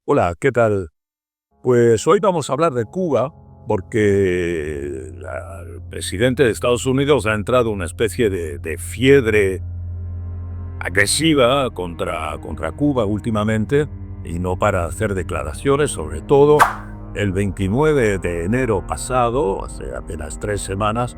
Hola, ¿qué tal? Pues hoy vamos a hablar de Cuba porque el presidente de Estados Unidos ha entrado en una especie de fiebre agresiva contra Cuba últimamente y no para de hacer declaraciones, sobre todo el 29 de enero pasado, hace apenas 3 semanas,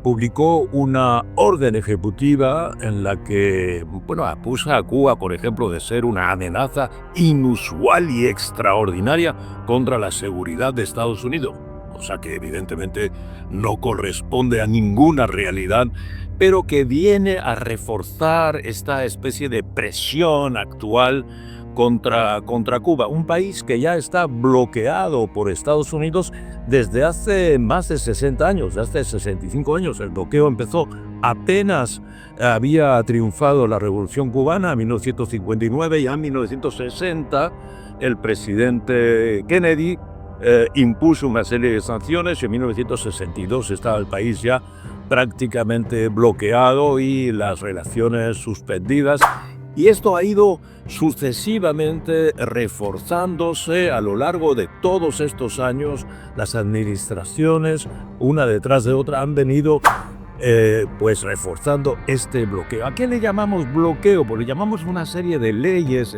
publicó una orden ejecutiva en la que, bueno, acusa a Cuba, por ejemplo, de ser una amenaza inusual y extraordinaria contra la seguridad de Estados Unidos, cosa que evidentemente no corresponde a ninguna realidad, pero que viene a reforzar esta especie de presión actual contra Cuba, un país que ya está bloqueado por Estados Unidos desde hace más de 60 años, desde hace 65 años. El bloqueo empezó apenas había triunfado la Revolución Cubana en 1959, ya en 1960 el presidente Kennedy impuso una serie de sanciones y en 1962 estaba el país ya prácticamente bloqueado y las relaciones suspendidas. Y esto ha ido sucesivamente reforzándose a lo largo de todos estos años. Las administraciones, una detrás de otra, han venido pues reforzando este bloqueo. ¿A qué le llamamos bloqueo? Pues le llamamos una serie de leyes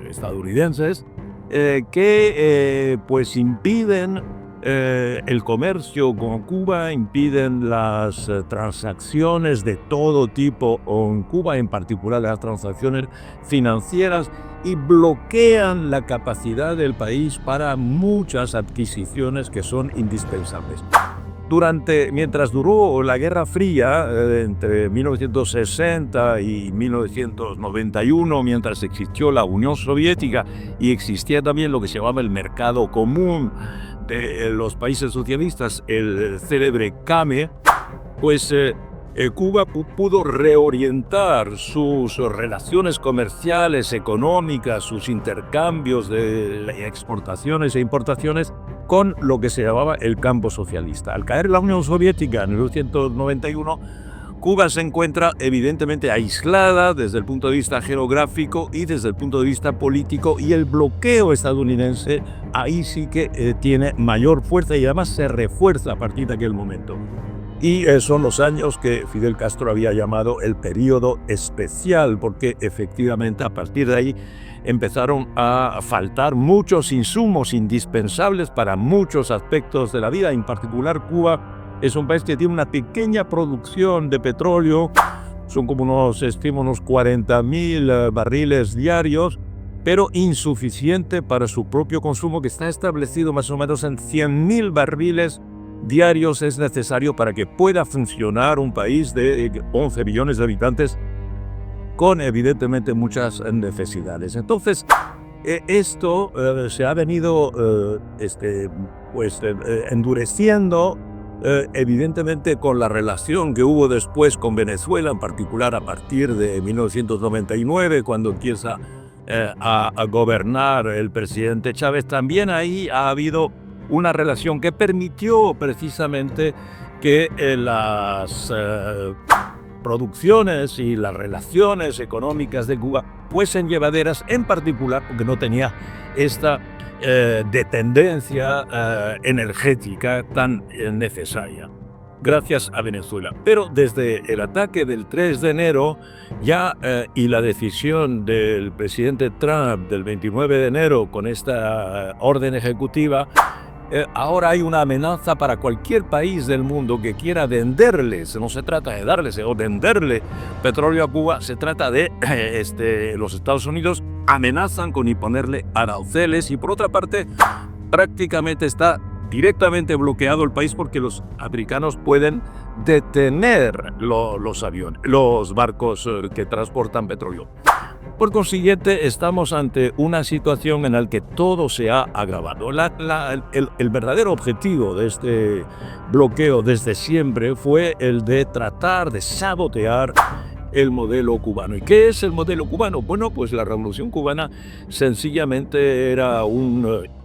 estadounidenses que pues impiden el comercio con Cuba, impiden las transacciones de todo tipo con Cuba, en particular las transacciones financieras, y bloquean la capacidad del país para muchas adquisiciones que son indispensables. Mientras duró la Guerra Fría, entre 1960 y 1991, mientras existió la Unión Soviética y existía también lo que se llamaba el mercado común de los países socialistas, el célebre CAME, pues Cuba pudo reorientar sus relaciones comerciales, económicas, sus intercambios de exportaciones e importaciones con lo que se llamaba el campo socialista. Al caer la Unión Soviética en 1991, Cuba se encuentra evidentemente aislada desde el punto de vista geográfico y desde el punto de vista político, y el bloqueo estadounidense ahí sí que tiene mayor fuerza y además se refuerza a partir de aquel momento. Y son los años que Fidel Castro había llamado el periodo especial, porque efectivamente a partir de ahí empezaron a faltar muchos insumos indispensables para muchos aspectos de la vida. En particular, Cuba es un país que tiene una pequeña producción de petróleo, son como unos 40.000 barriles diarios, pero insuficiente para su propio consumo, que está establecido más o menos en 100.000 barriles diarios es necesario para que pueda funcionar un país de 11 millones de habitantes con evidentemente muchas necesidades. Entonces, esto se ha venido endureciendo evidentemente con la relación que hubo después con Venezuela, en particular a partir de 1999, cuando empieza a gobernar el presidente Chávez. También ahí ha habido una relación que permitió precisamente que las producciones y las relaciones económicas de Cuba fuesen llevaderas, en particular porque no tenía esta dependencia energética tan necesaria, gracias a Venezuela. Pero desde el ataque del 3 de enero ya y la decisión del presidente Trump del 29 de enero con esta orden ejecutiva, ahora hay una amenaza para cualquier país del mundo que quiera venderles. No se trata de darles o venderle petróleo a Cuba, se trata de los Estados Unidos amenazan con imponerle aranceles, y por otra parte prácticamente está directamente bloqueado el país porque los americanos pueden detener los barcos que transportan petróleo. Por consiguiente, estamos ante una situación en la que todo se ha agravado. El verdadero objetivo de este bloqueo desde siempre fue el de tratar de sabotear el modelo cubano. ¿Y qué es el modelo cubano? Bueno, pues la Revolución Cubana sencillamente era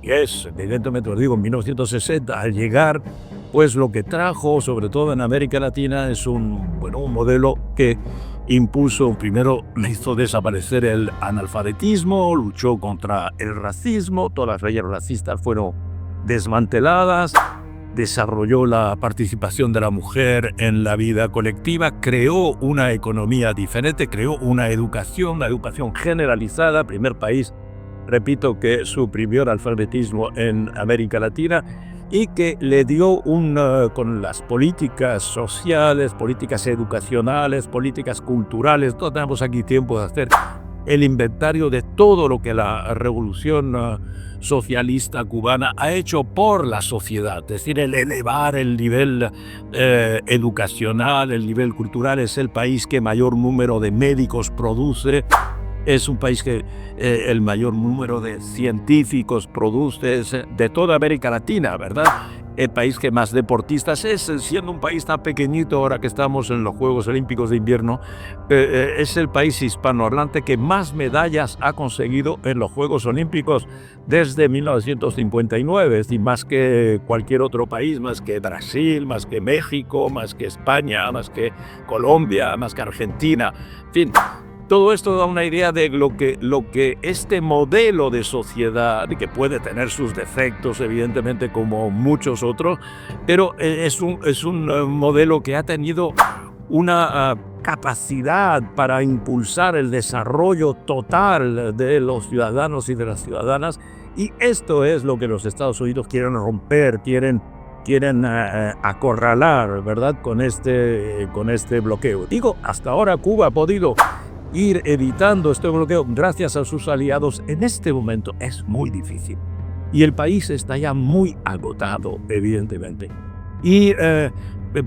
evidentemente lo digo, en 1960, al llegar, pues lo que trajo, sobre todo en América Latina, es un modelo que impuso, primero hizo desaparecer el analfabetismo, luchó contra el racismo, todas las leyes racistas fueron desmanteladas, desarrolló la participación de la mujer en la vida colectiva, creó una economía diferente, creó una educación generalizada, primer país, repito, que suprimió el analfabetismo en América Latina, y que le dio con las políticas sociales, políticas educacionales, políticas culturales, no tenemos aquí tiempo de hacer el inventario de todo lo que la revolución socialista cubana ha hecho por la sociedad, es decir, el elevar el nivel educacional, el nivel cultural. Es el país que mayor número de médicos produce, es un país que el mayor número de científicos produce de toda América Latina, ¿verdad? El país que más deportistas es, siendo un país tan pequeñito ahora que estamos en los Juegos Olímpicos de Invierno, es el país hispanohablante que más medallas ha conseguido en los Juegos Olímpicos desde 1959, es decir, más que cualquier otro país, más que Brasil, más que México, más que España, más que Colombia, más que Argentina, en fin. Todo esto da una idea de lo que este modelo de sociedad, que puede tener sus defectos, evidentemente, como muchos otros, pero es un modelo que ha tenido una capacidad para impulsar el desarrollo total de los ciudadanos y de las ciudadanas, y esto es lo que los Estados Unidos quieren romper, quieren acorralar, ¿verdad?, con este bloqueo. Digo, hasta ahora Cuba ha podido ir evitando este bloqueo gracias a sus aliados. En este momento es muy difícil y el país está ya muy agotado, evidentemente, y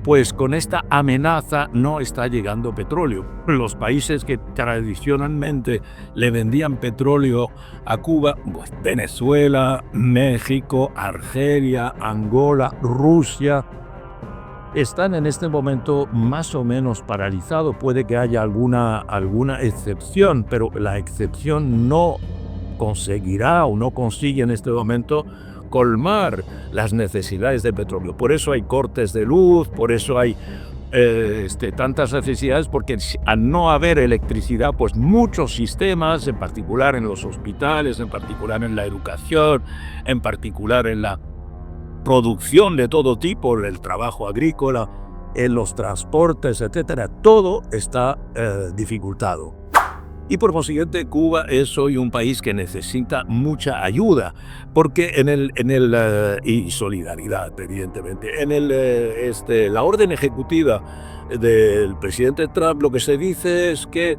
pues con esta amenaza no está llegando petróleo. Los países que tradicionalmente le vendían petróleo a Cuba, pues Venezuela, México, Argelia, Angola, Rusia, están en este momento más o menos paralizados. Puede que haya alguna excepción, pero la excepción no conseguirá o no consigue en este momento colmar las necesidades de petróleo. Por eso hay cortes de luz, por eso hay tantas necesidades, porque al no haber electricidad, pues muchos sistemas, en particular en los hospitales, en particular en la educación, en particular en la producción de todo tipo, el trabajo agrícola, en los transportes, etcétera, todo está dificultado. Y por consiguiente, Cuba es hoy un país que necesita mucha ayuda, porque y solidaridad, evidentemente. La orden ejecutiva del presidente Trump, lo que se dice es que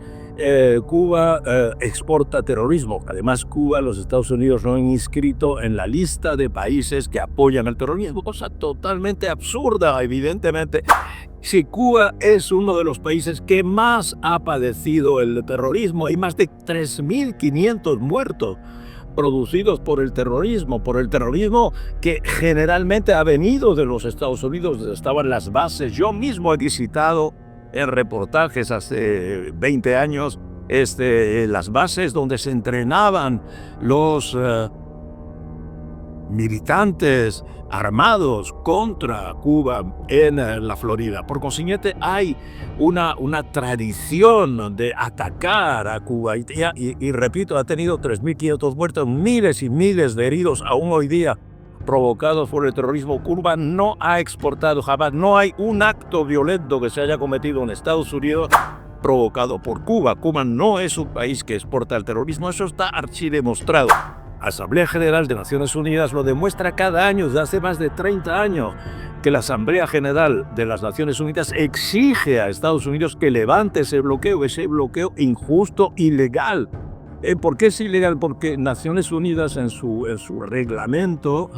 Cuba exporta terrorismo. Además, Cuba, los Estados Unidos no han inscrito en la lista de países que apoyan el terrorismo, cosa totalmente absurda, evidentemente. Si Cuba es uno de los países que más ha padecido el terrorismo, hay más de 3.500 muertos producidos por el terrorismo que generalmente ha venido de los Estados Unidos, estaban las bases. Yo mismo he visitado en reportajes hace 20 años las bases donde se entrenaban los militantes armados contra Cuba en la Florida. Por consiguiente, hay una tradición de atacar a Cuba y repito, ha tenido 3.500 muertos, miles y miles de heridos aún hoy día provocados por el terrorismo. Cuba no ha exportado jamás, no hay un acto violento que se haya cometido en Estados Unidos provocado por Cuba. Cuba no es un país que exporta el terrorismo, eso está archidemostrado. La Asamblea General de Naciones Unidas lo demuestra cada año, desde hace más de 30 años, que la Asamblea General de las Naciones Unidas exige a Estados Unidos que levante ese bloqueo injusto, ilegal. ¿Por qué es ilegal? Porque Naciones Unidas en su reglamento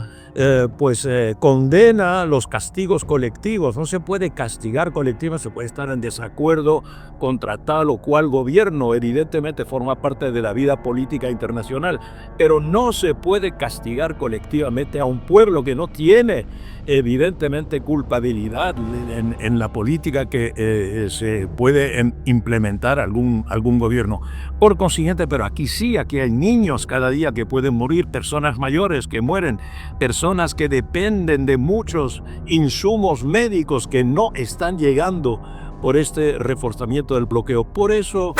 condena los castigos colectivos. No se puede castigar colectivamente, se puede estar en desacuerdo contra tal o cual gobierno, evidentemente forma parte de la vida política internacional, pero no se puede castigar colectivamente a un pueblo que no tiene evidentemente culpabilidad en la política que se puede implementar algún gobierno. Por consiguiente, pero aquí hay niños cada día que pueden morir, personas mayores que mueren, personas que dependen de muchos insumos médicos que no están llegando por este reforzamiento del bloqueo. Por eso,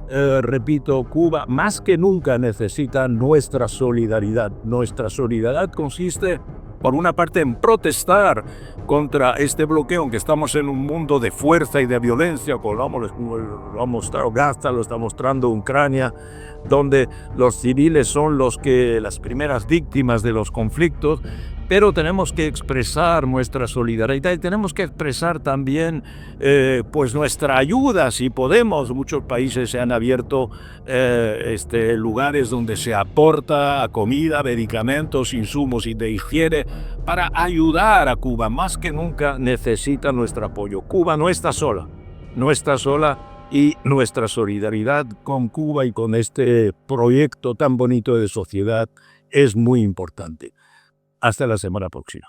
repito, Cuba más que nunca necesita nuestra solidaridad. Nuestra solidaridad consiste, por una parte, en protestar contra este bloqueo, aunque estamos en un mundo de fuerza y de violencia, como lo ha mostrado Gaza, lo está mostrando Ucrania, donde los civiles son las primeras víctimas de los conflictos. Pero tenemos que expresar nuestra solidaridad y tenemos que expresar también pues nuestra ayuda, si podemos. Muchos países se han abierto lugares donde se aporta comida, medicamentos, insumos y de higiene para ayudar a Cuba. Más que nunca necesita nuestro apoyo. Cuba no está sola, y nuestra solidaridad con Cuba y con este proyecto tan bonito de sociedad es muy importante. Hasta la semana próxima.